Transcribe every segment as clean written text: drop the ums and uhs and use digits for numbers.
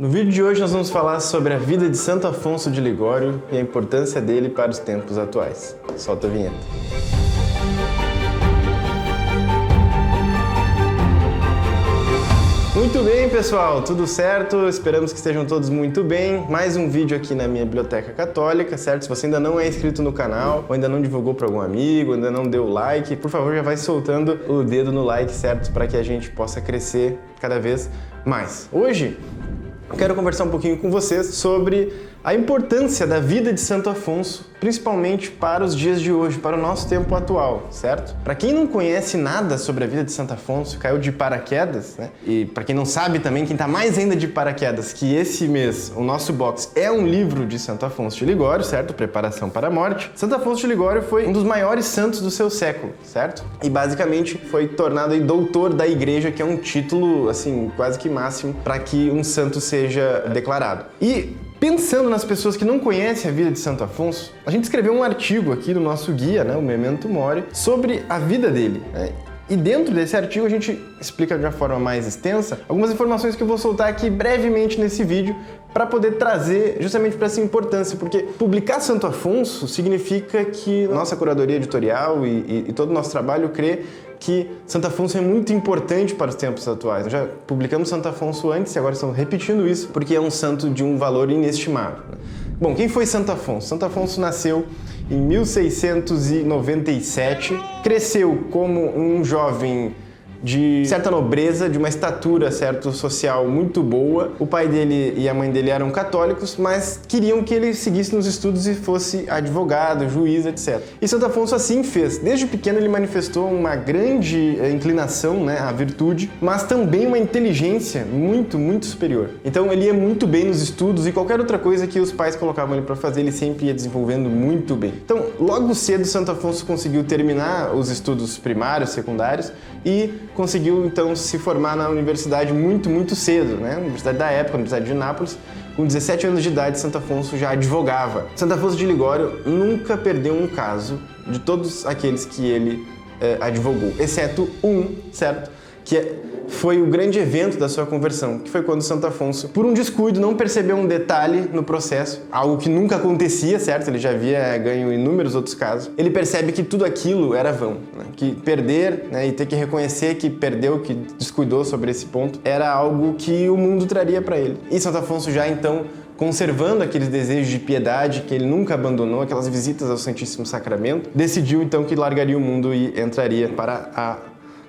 No vídeo de hoje nós vamos falar sobre a vida de Santo Afonso de Ligório e a importância dele para os tempos atuais. Solta a vinheta. Muito bem, pessoal, tudo certo? Esperamos que estejam todos muito bem. Mais um vídeo aqui na minha biblioteca católica, certo? Se você ainda não é inscrito no canal, ou ainda não divulgou para algum amigo, ainda não deu like, por favor, já vai soltando o dedo no like, certo? Para que a gente possa crescer cada vez mais. Hoje, eu quero conversar um pouquinho com vocês sobre a importância da vida de Santo Afonso, principalmente para os dias de hoje, para o nosso tempo atual, certo? Para quem não conhece nada sobre a vida de Santo Afonso, caiu de paraquedas, né? E para quem não sabe também, quem está mais ainda de paraquedas, que esse mês o nosso box é um livro de Santo Afonso de Ligório, certo? Preparação para a morte. Santo Afonso de Ligório foi um dos maiores santos do seu século, certo? E basicamente foi tornado aí doutor da igreja, que é um título, assim, quase que máximo para que um santo seja declarado. E pensando nas pessoas que não conhecem a vida de Santo Afonso, a gente escreveu um artigo aqui no nosso guia, né, o Memento Mori, sobre a vida dele, né? E dentro desse artigo a gente explica de uma forma mais extensa algumas informações que eu vou soltar aqui brevemente nesse vídeo para poder trazer justamente para essa importância, porque publicar Santo Afonso significa que nossa curadoria editorial e todo o nosso trabalho crê que Santo Afonso é muito importante para os tempos atuais. Nós já publicamos Santo Afonso antes e agora estamos repetindo isso porque é um santo de um valor inestimável. Bom, quem foi Santo Afonso? Santo Afonso nasceu em 1697, cresceu como um jovem de certa nobreza, de uma estatura, certo, social muito boa. O pai dele e a mãe dele eram católicos, mas queriam que ele seguisse nos estudos e fosse advogado, juiz, etc. E Santo Afonso assim fez. Desde pequeno ele manifestou uma grande inclinação, né, à virtude, mas também uma inteligência muito, muito superior. Então ele ia muito bem nos estudos e qualquer outra coisa que os pais colocavam ele para fazer, ele sempre ia desenvolvendo muito bem. Então, logo cedo Santo Afonso conseguiu terminar os estudos primários, secundários e conseguiu então se formar na universidade muito, muito cedo, né? Universidade da época, a Universidade de Nápoles. Com 17 anos de idade, Santo Afonso já advogava. Santo Afonso de Ligório nunca perdeu um caso de todos aqueles que ele advogou, exceto um, certo? Que foi o grande evento da sua conversão, que foi quando Santo Afonso, por um descuido, não percebeu um detalhe no processo, algo que nunca acontecia, certo? Ele já havia ganho inúmeros outros casos. Ele percebe que tudo aquilo era vão, né? Que perder, né, e ter que reconhecer que perdeu, que descuidou sobre esse ponto, era algo que o mundo traria para ele. E Santo Afonso já então, conservando aqueles desejos de piedade que ele nunca abandonou, aquelas visitas ao Santíssimo Sacramento, decidiu então que largaria o mundo e entraria para a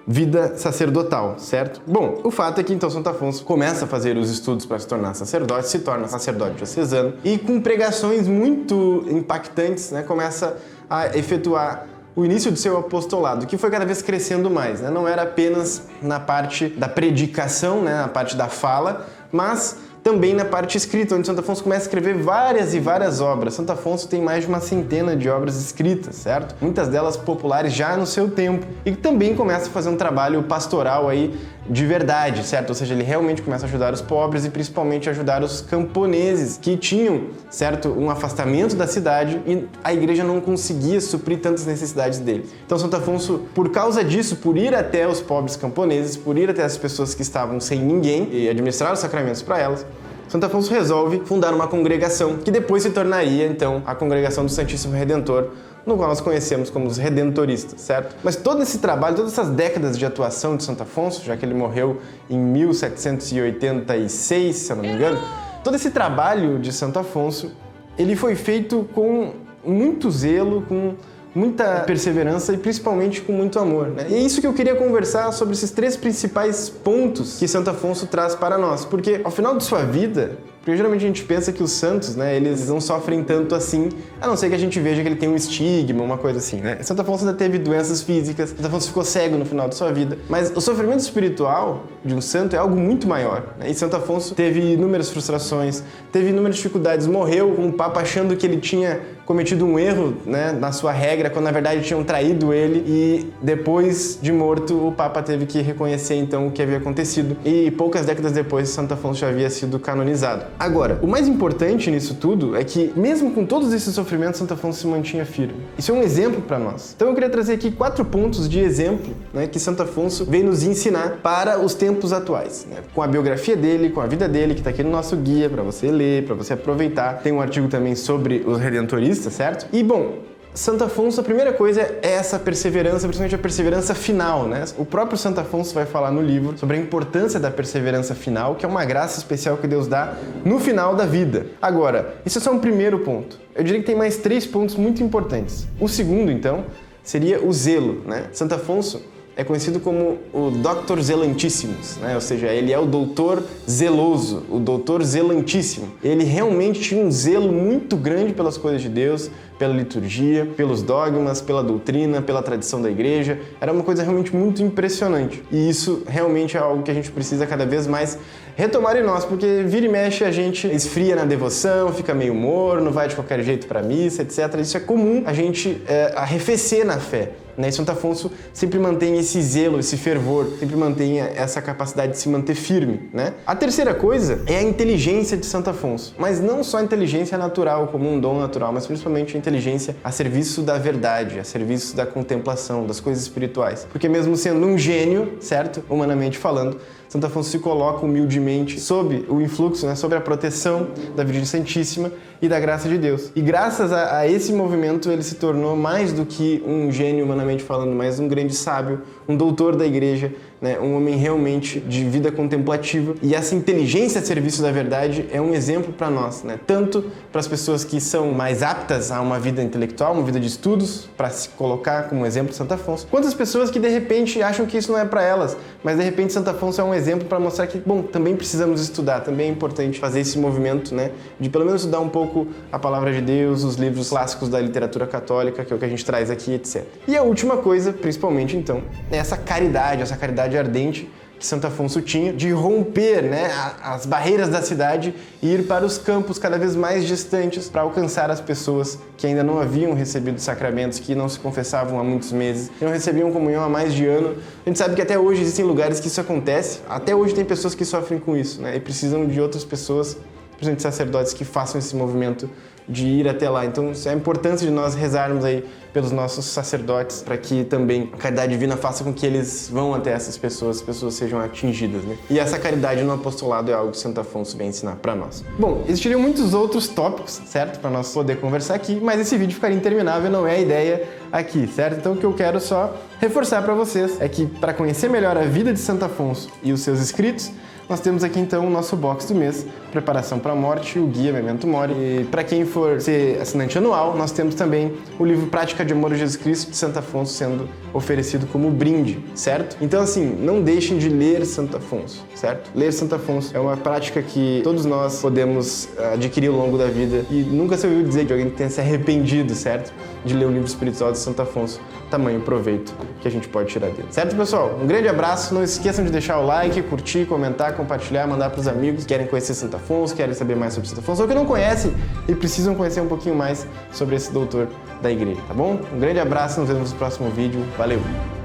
vida sacerdotal, certo? Bom, o fato é que então Santo Afonso começa a fazer os estudos para se tornar sacerdote, se torna sacerdote diocesano e com pregações muito impactantes, né, começa a efetuar o início do seu apostolado, que foi cada vez crescendo mais, né? Não era apenas na parte da predicação, né, na parte da fala, mas também na parte escrita, onde Santo Afonso começa a escrever várias e várias obras. Santo Afonso tem mais de uma centena de obras escritas, certo? Muitas delas populares já no seu tempo. E também começa a fazer um trabalho pastoral aí de verdade, certo? Ou seja, ele realmente começa a ajudar os pobres e principalmente ajudar os camponeses que tinham, certo, um afastamento da cidade e a igreja não conseguia suprir tantas necessidades dele. Então Santo Afonso, por causa disso, por ir até os pobres camponeses, por ir até as pessoas que estavam sem ninguém e administrar os sacramentos para elas, Santo Afonso resolve fundar uma congregação que depois se tornaria, então, a Congregação do Santíssimo Redentor, no qual nós conhecemos como os redentoristas, certo? Mas todo esse trabalho, todas essas décadas de atuação de Santo Afonso, já que ele morreu em 1786, se eu não me engano, todo esse trabalho de Santo Afonso, ele foi feito com muito zelo, com muita perseverança e principalmente com muito amor, né? E é isso que eu queria conversar sobre esses três principais pontos que Santo Afonso traz para nós, porque ao final de sua vida, porque geralmente a gente pensa que os santos, né, eles não sofrem tanto assim, a não ser que a gente veja que ele tem um estigma, uma coisa assim, né? Santo Afonso ainda teve doenças físicas, Santo Afonso ficou cego no final de sua vida, mas o sofrimento espiritual de um santo é algo muito maior, né? E Santo Afonso teve inúmeras frustrações, teve inúmeras dificuldades, morreu com o Papa achando que ele tinha cometido um erro, né, na sua regra, quando na verdade tinham traído ele, e depois de morto o Papa teve que reconhecer então o que havia acontecido, e poucas décadas depois Santo Afonso já havia sido canonizado. Agora, o mais importante nisso tudo é que mesmo com todos esses sofrimentos, Santo Afonso se mantinha firme. Isso é um exemplo para nós. Então eu queria trazer aqui 4 pontos de exemplo, né, que Santo Afonso veio nos ensinar para os tempos atuais, né, com a biografia dele, com a vida dele, que está aqui no nosso guia para você ler, para você aproveitar. Tem um artigo também sobre os redentoristas, certo? E bom, Santo Afonso, a primeira coisa é essa perseverança, principalmente a perseverança final, né? O próprio Santo Afonso vai falar no livro sobre a importância da perseverança final, que é uma graça especial que Deus dá no final da vida. Agora, isso é só um primeiro ponto. Eu diria que tem mais 3 pontos muito importantes. O segundo, então, seria o zelo, né? Santo Afonso é conhecido como o Doctor Zelantissimus, né? Ou seja, ele é o doutor zeloso, o doutor zelantíssimo. Ele realmente tinha um zelo muito grande pelas coisas de Deus, pela liturgia, pelos dogmas, pela doutrina, pela tradição da igreja. Era uma coisa realmente muito impressionante. E isso realmente é algo que a gente precisa cada vez mais retomar em nós, porque vira e mexe a gente esfria na devoção, fica meio morno, vai de qualquer jeito para a missa, etc. Isso é comum a gente arrefecer na fé. E Santo Afonso sempre mantém esse zelo, esse fervor, sempre mantém essa capacidade de se manter firme, né? A terceira coisa é a inteligência de Santo Afonso, mas não só a inteligência natural, como um dom natural, mas principalmente a inteligência a serviço da verdade, a serviço da contemplação, das coisas espirituais. Porque mesmo sendo um gênio, certo? Humanamente falando, Santo Afonso se coloca humildemente sob o influxo, né, sob a proteção da Virgem Santíssima e da graça de Deus. E graças a esse movimento ele se tornou mais do que um gênio humanamente falando, mas um grande sábio, um doutor da igreja, né, um homem realmente de vida contemplativa. E essa inteligência a serviço da verdade é um exemplo para nós, né, tanto para as pessoas que são mais aptas a uma vida intelectual, uma vida de estudos, para se colocar como exemplo de Santo Afonso, quanto as pessoas que de repente acham que isso não é para elas, mas de repente Santo Afonso é um exemplo para mostrar que, bom, também precisamos estudar, também é importante fazer esse movimento, né, de pelo menos estudar um pouco a palavra de Deus, os livros clássicos da literatura católica, que é o que a gente traz aqui, etc. E a última coisa, principalmente então, é essa caridade ardente que Santo Afonso tinha de romper, né, as barreiras da cidade e ir para os campos cada vez mais distantes para alcançar as pessoas que ainda não haviam recebido sacramentos, que não se confessavam há muitos meses, que não recebiam comunhão há mais de ano. A gente sabe que até hoje existem lugares que isso acontece, até hoje tem pessoas que sofrem com isso, né, e precisam de outras pessoas, principalmente sacerdotes, que façam esse movimento de ir até lá. Então, isso é a importância de nós rezarmos aí pelos nossos sacerdotes, para que também a caridade divina faça com que eles vão até essas pessoas, as pessoas sejam atingidas, né? E essa caridade no apostolado é algo que Santo Afonso vem ensinar para nós. Bom, existiriam muitos outros tópicos, certo? Para nós poder conversar aqui, mas esse vídeo ficaria interminável, não é a ideia aqui, certo? Então, o que eu quero só reforçar para vocês é que, para conhecer melhor a vida de Santo Afonso e os seus escritos, nós temos aqui então o nosso box do mês, Preparação para a Morte, o guia Memento Mori. E para quem for ser assinante anual, nós temos também o livro Prática de Amor a Jesus Cristo de Santo Afonso sendo oferecido como brinde, certo? Então assim, não deixem de ler Santo Afonso, certo? Ler Santo Afonso é uma prática que todos nós podemos adquirir ao longo da vida e nunca se ouviu dizer de alguém que tenha se arrependido, certo? De ler o livro espiritual de Santo Afonso, tamanho proveito que a gente pode tirar dele. Certo, pessoal? Um grande abraço, não esqueçam de deixar o like, curtir, comentar, compartilhar, mandar para os amigos que querem conhecer Santo Afonso, querem saber mais sobre Santo Afonso, ou que não conhecem e precisam conhecer um pouquinho mais sobre esse doutor da igreja, tá bom? Um grande abraço, nos vemos no próximo vídeo. Valeu!